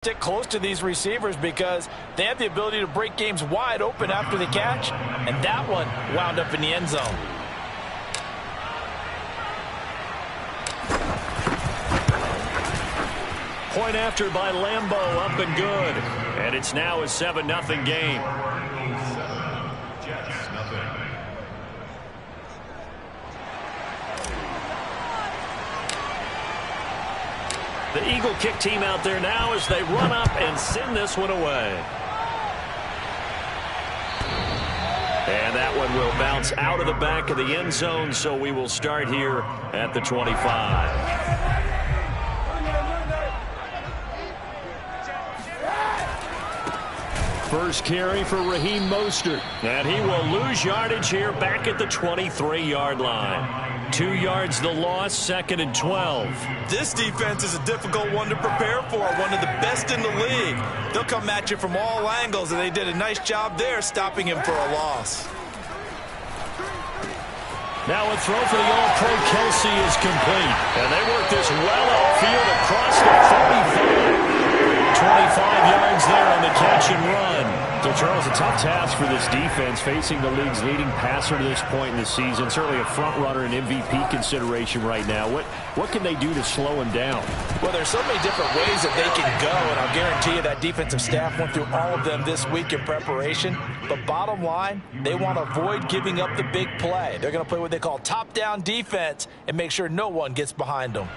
Stick close to these receivers because they have the ability to break games wide open after the catch, and that one wound up in the end zone. Point after by Lambeau, up and good. And it's now a 7-0 game. The Eagle kick team out there now as they run up and send this one away. And that one will bounce out of the back of the end zone, so we will start here at the 25. First carry for Raheem Mostert. And he will lose yardage here back at the 23-yard line. 2 yards the loss, 2nd and 12. This defense is a difficult one to prepare for, one of the best in the league. They'll come at you from all angles, and they did a nice job there stopping him for a loss. Now a throw for the All-Pro Kelsey is complete. And they work this well outfield across the 45. 25 yards there on the catch and run. So, Charles, a tough task for this defense facing the league's leading passer to this point in the season. Certainly a front runner and MVP consideration right now. What can they do to slow him down? Well, there's so many different ways that they can go, and I'll guarantee you that defensive staff went through all of them this week in preparation. But bottom line, they want to avoid giving up the big play. They're going to play what they call top-down defense and make sure no one gets behind them.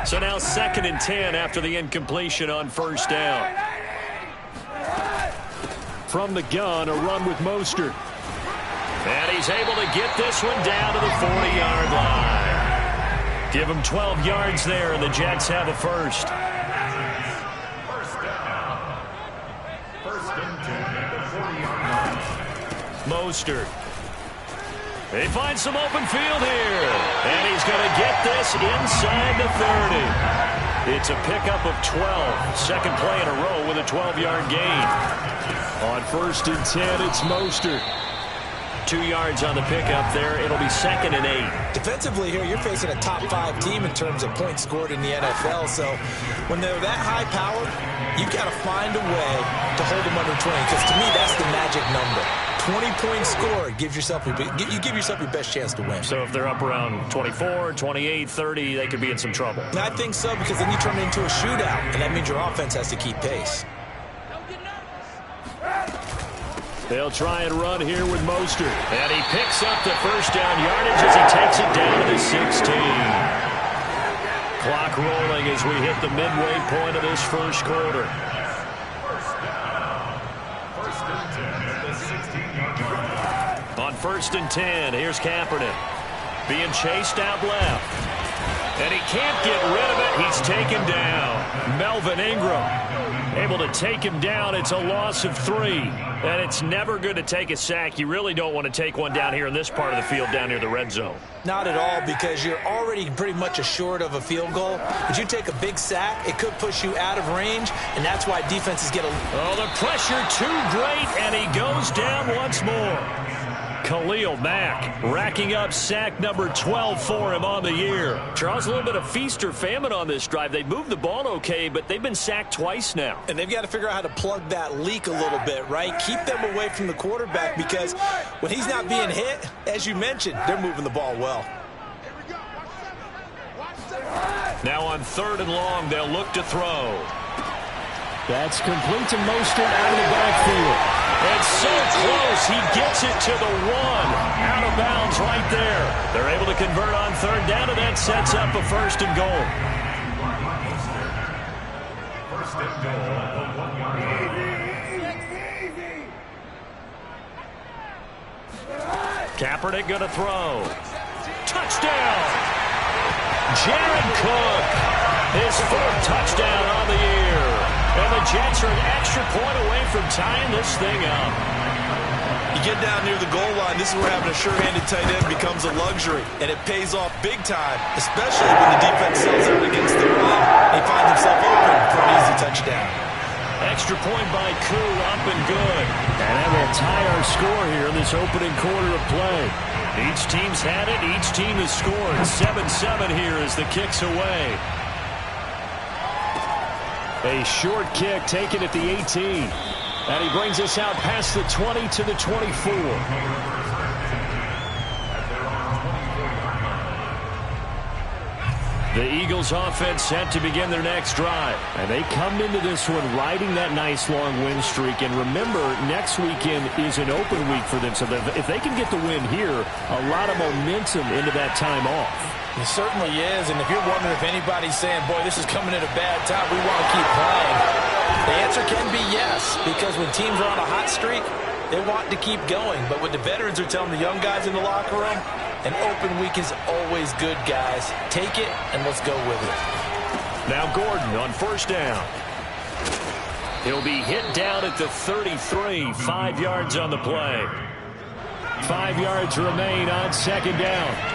So now 2nd and 10 after the incompletion on first down. From the gun, a run with Mostert. And he's able to get this one down to the 40-yard line. Give him 12 yards there, and the Jets have a first. Mostert. He finds some open field here. And he's going to get this inside the 30. It's a pickup of 12. Second play in a row with a 12-yard gain. On 1st and 10, it's Mostert. 2 yards on the pickup there. It'll be 2nd and 8. Defensively here, you're facing a top-5 team in terms of points scored in the NFL. So when they're that high-powered, you've got to find a way to hold them under 20. Because to me, that's the magic number. 20-point score gives yourself you give yourself your best chance to win. So if they're up around 24, 28, 30, they could be in some trouble. I think so, because then you turn it into a shootout, and that means your offense has to keep pace. They'll try and run here with Mostert. And he picks up the first down yardage as he takes it down to the 16. Clock rolling as we hit the midway point of this first quarter. On 1st and 10, here's Kaepernick. Being chased out left. And he can't get rid of it. He's taken down. Melvin Ingram able to take him down. It's a loss of 3. And it's never good to take a sack. You really don't want to take one down here in this part of the field down near the red zone. Not at all, because you're already pretty much assured of a field goal. But you take a big sack, it could push you out of range, and that's why defenses get a... Oh, the pressure too great, and he goes down once more. Khalil Mack racking up sack number 12 for him on the year. Charles, a little bit of feast or famine on this drive. They moved the ball okay, but they've been sacked twice now. And they've got to figure out how to plug that leak a little bit, right? Keep them away from the quarterback, because when he's not being hit, as you mentioned, they're moving the ball well. Now on 3rd and long, they'll look to throw. That's complete to Mostert out of the backfield. It's so close. He gets it to the 1. Out of bounds right there. They're able to convert on 3rd down, and that sets up a 1st and goal. Kaepernick going to throw. Touchdown! Jared Cook. His 4th touchdown on the year. And the Jets are an extra point away from tying this thing up. You get down near the goal line, this is where having a sure-handed tight end becomes a luxury. And it pays off big time, especially when the defense sells out against the run. He finds himself open for an easy touchdown. Extra point by Koo, up and good. And that will tie our score here in this opening quarter of play. Each team's had it. Each team has scored. 7-7 here as the kick's away. A short kick taken at the 18. And he brings us out past the 20 to the 24. The Eagles offense set to begin their next drive. And they come into this one riding that nice long win streak. And remember, next weekend is an open week for them. So if they can get the win here, a lot of momentum into that time off. It certainly is. And if you're wondering if anybody's saying, boy, this is coming at a bad time, we want to keep playing, the answer can be yes. Because when teams are on a hot streak, they want to keep going. But what the veterans are telling the young guys in the locker room, an open week is always good, guys. Take it, and let's go with it. Now Gordon on first down. He'll be hit down at the 33. 5 yards on the play. 5 yards remain on second down.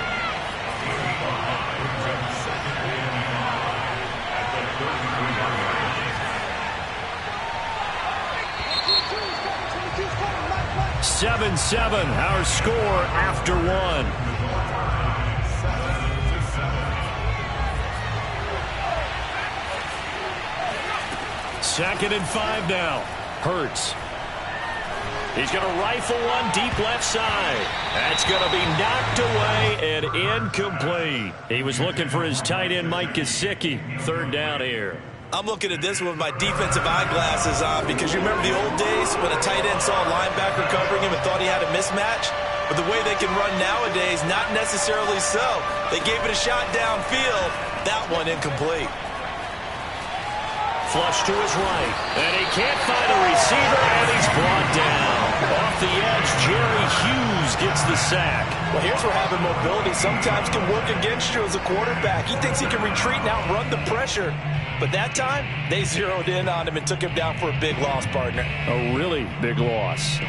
Seven, our score after one. Second and 5 now. Hurts. He's going to rifle one deep left side. That's going to be knocked away and incomplete. He was looking for his tight end, Mike Gesicki. Third down here. I'm looking at this with my defensive eyeglasses on because you remember the old days when a tight end saw a linebacker covering him and thought he had a mismatch? But the way they can run nowadays, not necessarily so. They gave it a shot downfield. That one incomplete. Flush to his right. And he can't find a receiver, and he's brought down. Off the edge, Jerry Hughes gets the sack. Well, here's where having mobility sometimes can work against you as a quarterback. He thinks he can retreat and outrun the pressure. But that time, they zeroed in on him and took him down for a big loss, partner. A really big loss.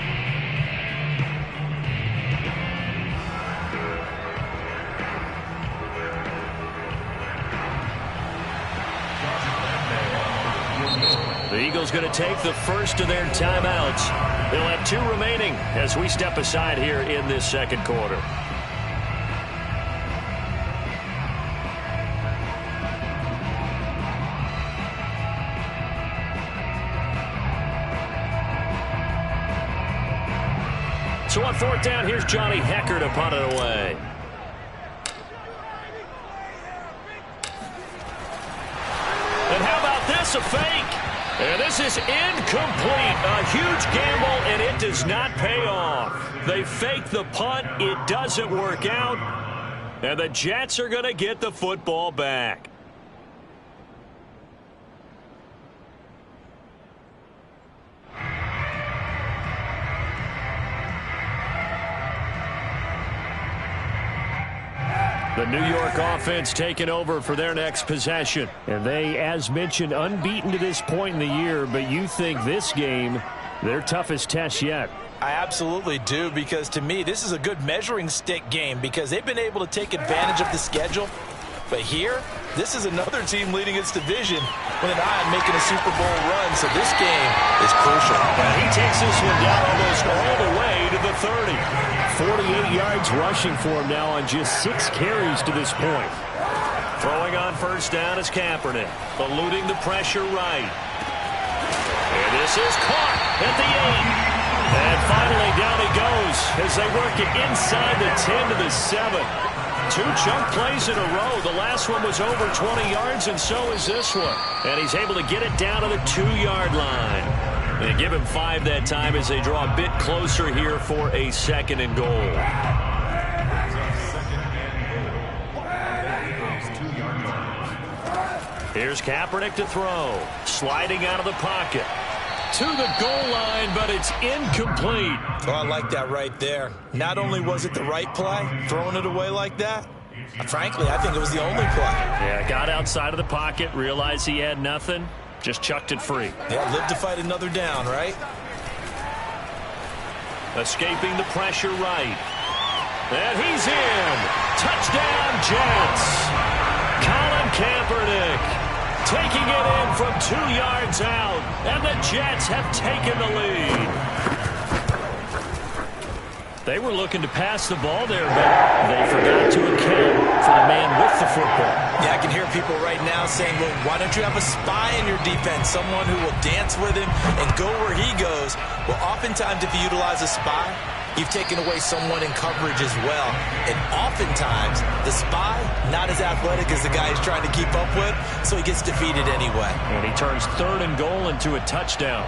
The Eagles going to take the first of their timeouts. They'll have 2 remaining as we step aside here in this second quarter. So on fourth down, here's Johnny Hecker to punt it away. And how about this, a fake? And this is incomplete. A huge gamble, and it does not pay off. They fake the punt. It doesn't work out. And the Jets are going to get the football back. The New York offense taking over for their next possession. And they, as mentioned, unbeaten to this point in the year, but you think this game, their toughest test yet. I absolutely do, because to me, this is a good measuring stick game because they've been able to take advantage of the schedule. But here, this is another team leading its division with an eye on making a Super Bowl run, so this game is crucial. And he takes this one down almost all the way to the 30. 48 yards rushing for him now on just 6 carries to this point. Throwing on first down is Kaepernick, eluding the pressure right. And this is caught at the 8. And finally down he goes as they work it inside the 10 to the 7. 2 chunk plays in a row. The last one was over 20 yards, and so is this one. And he's able to get it down to the 2-yard line. And give him 5 that time as they draw a bit closer here for a 2nd and goal. Here's Kaepernick to throw. Sliding out of the pocket. To the goal line, but it's incomplete. Oh, I like that right there. Not only was it the right play, throwing it away like that, frankly, I think it was the only play. Yeah, got outside of the pocket, realized he had nothing, just chucked it free. Yeah, live to fight another down, right? Escaping the pressure right. And he's in. Touchdown, Jets. Colin Kaepernick. taking it in from 2 yards out, and the Jets have taken the lead. They were looking to pass the ball there, but they forgot to account for the man with the football. Yeah, I can hear people right now saying, well, why don't you have a spy in your defense, someone who will dance with him and go where he goes? Well, oftentimes if you utilize a spy, you've taken away someone in coverage as well. And oftentimes, the spy, not as athletic as the guy he's trying to keep up with, so he gets defeated anyway. And he turns 3rd and goal into a touchdown.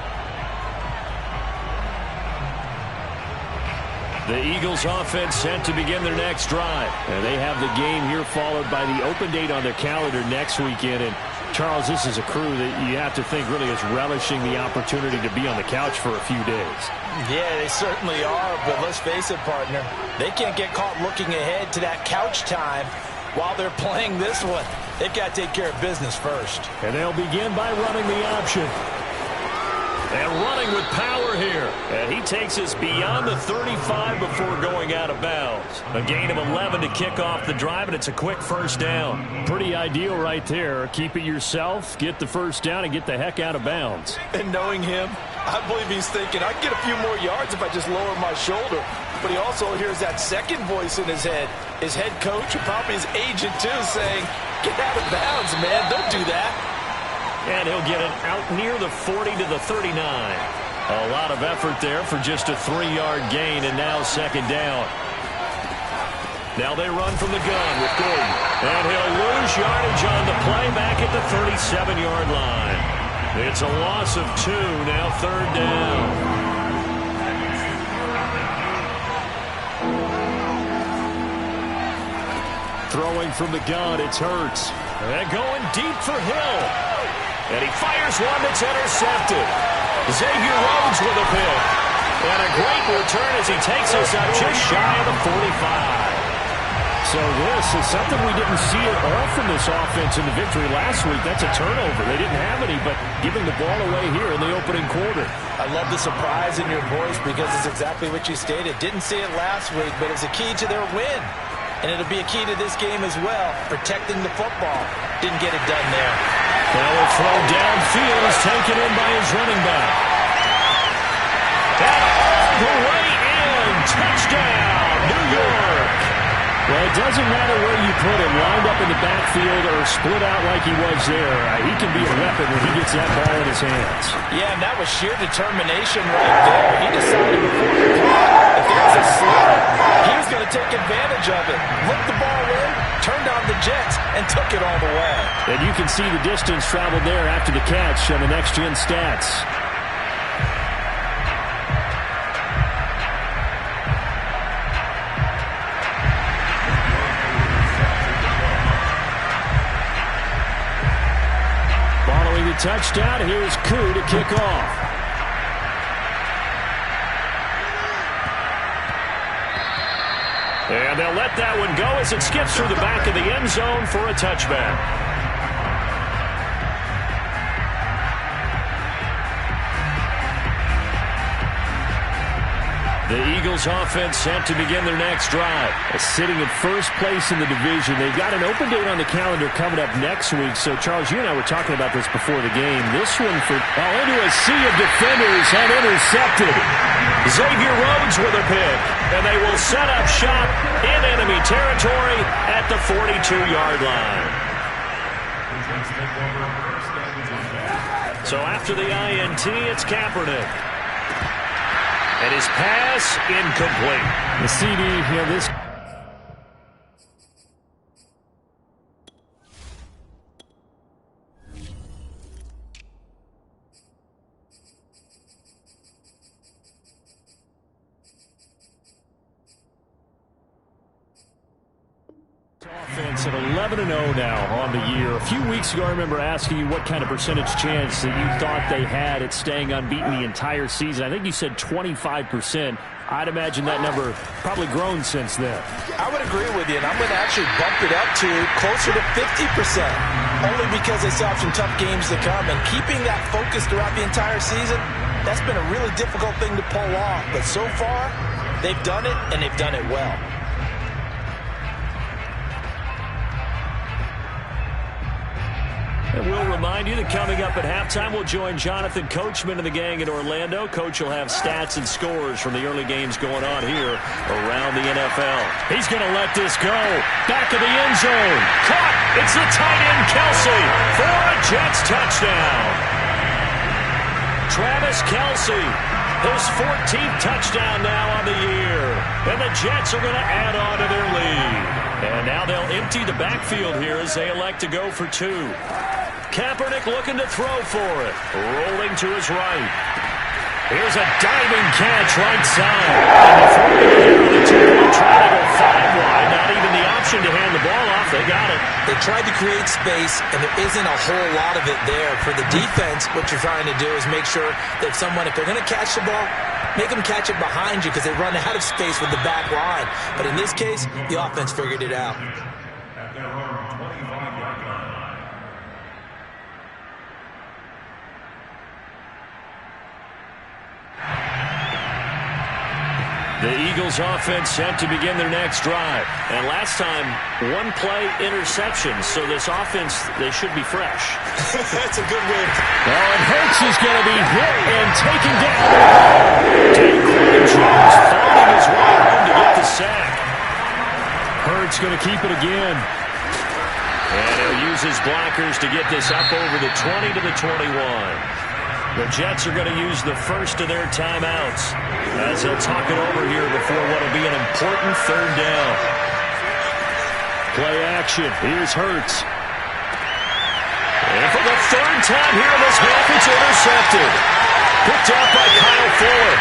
The Eagles offense set to begin their next drive. And they have the game here followed by the open date on their calendar next weekend. And Charles, this is a crew that you have to think really is relishing the opportunity to be on the couch for a few days. Yeah, they certainly are, but let's face it, partner. They can't get caught looking ahead to that couch time while they're playing this one. They've got to take care of business first. And they'll begin by running the option. And running with power here. And he takes us beyond the 35 before going out of bounds. A gain of 11 to kick off the drive, and it's a quick first down. Pretty ideal right there. Keep it yourself, get the first down, and get the heck out of bounds. And knowing him, I believe he's thinking, I can get a few more yards if I just lower my shoulder. But he also hears that second voice in his head. His head coach and probably his agent, too, saying, get out of bounds, man. Don't do that. And he'll get it out near the 40 to the 39. A lot of effort there for just a 3-yard gain, and now second down. Now they run from the gun with Gordon. And he'll lose yardage on the play back at the 37-yard line. It's a loss of 2, now 3rd down. Throwing from the gun, it's Hurts. And going deep for Hill. And he fires one that's intercepted. Xavier Rhodes with a pick. And a great return as he takes us up just shy of the 45. So this is something we didn't see at all from this offense in the victory last week. That's a turnover. They didn't have any, but giving the ball away here in the opening quarter. I love the surprise in your voice because it's exactly what you stated. Didn't see it last week, but it's a key to their win. And it'll be a key to this game as well, protecting the football. Didn't get it done there. Now a throw downfield is taken in by his running back. And all the way in. Touchdown, New York. Well, it doesn't matter where you put him, lined up in the backfield or split out like he was there. He can be a weapon when he gets that ball in his hands. Yeah, and that was sheer determination right there. He decided before the clock, if there's a slip, he was going to take advantage of it. Looked the ball in, turned on the Jets, and took it all the way. And you can see the distance traveled there after the catch on the next-gen stats. Following the touchdown, here's Koo to kick off. And they'll let that one go as it skips through the back of the end zone for a touchback. The Eagles offense set to begin their next drive. Sitting in first place in the division. They've got an open date on the calendar coming up next week. So, Charles, you and I were talking about this before the game. This one into a sea of defenders and intercepted. Xavier Rhodes with a pick. And they will set up shop in enemy territory at the 42-yard line. So after the INT, it's Kaepernick. And his pass incomplete. The CD here, this. Offense at 11-0 now on the year. A few weeks ago, I remember asking you what kind of percentage chance that you thought they had at staying unbeaten the entire season. I think you said 25%. I'd imagine that number probably grown since then. I would agree with you, and I'm going to actually bump it up to closer to 50%, only because they still have some tough games to come. And keeping that focus throughout the entire season, that's been a really difficult thing to pull off. But so far, they've done it, and they've done it well. And we'll remind you that coming up at halftime, we'll join Jonathan Coachman and the gang in Orlando. Coach will have stats and scores from the early games going on here around the NFL. He's going to let this go. Back of the end zone. Caught. It's the tight end, Kelce, for a Jets touchdown. Travis Kelce, his 14th touchdown now on the year. And the Jets are going to add on to their lead. And now they'll empty the backfield here as they elect to go for two. Kaepernick looking to throw for it. Rolling to his right. Here's a diving catch right side. And the throw in the air of the two. Trying to go 5 wide. Not even the option to hand the ball off. They got it. They tried to create space, and there isn't a whole lot of it there. For the defense, what you're trying to do is make sure that if they're going to catch the ball, make them catch it behind you because they run out of space with the back line. But in this case, the offense figured it out. The Eagles offense set to begin their next drive. And last time, one play interception. So this offense, they should be fresh. That's a good win. Oh, and Hurts is going to be hit and taken down. Daquan Jones finding his way home to get the sack. Hurts going to keep it again. And he'll use his blockers to get this up over the 20 to the 21. The Jets are going to use the first of their timeouts as they'll talk it over here before what will be an important third down. Play action. Here's Hurts. And for the third time here in this half, it's intercepted. Picked off by Kyle Fuller.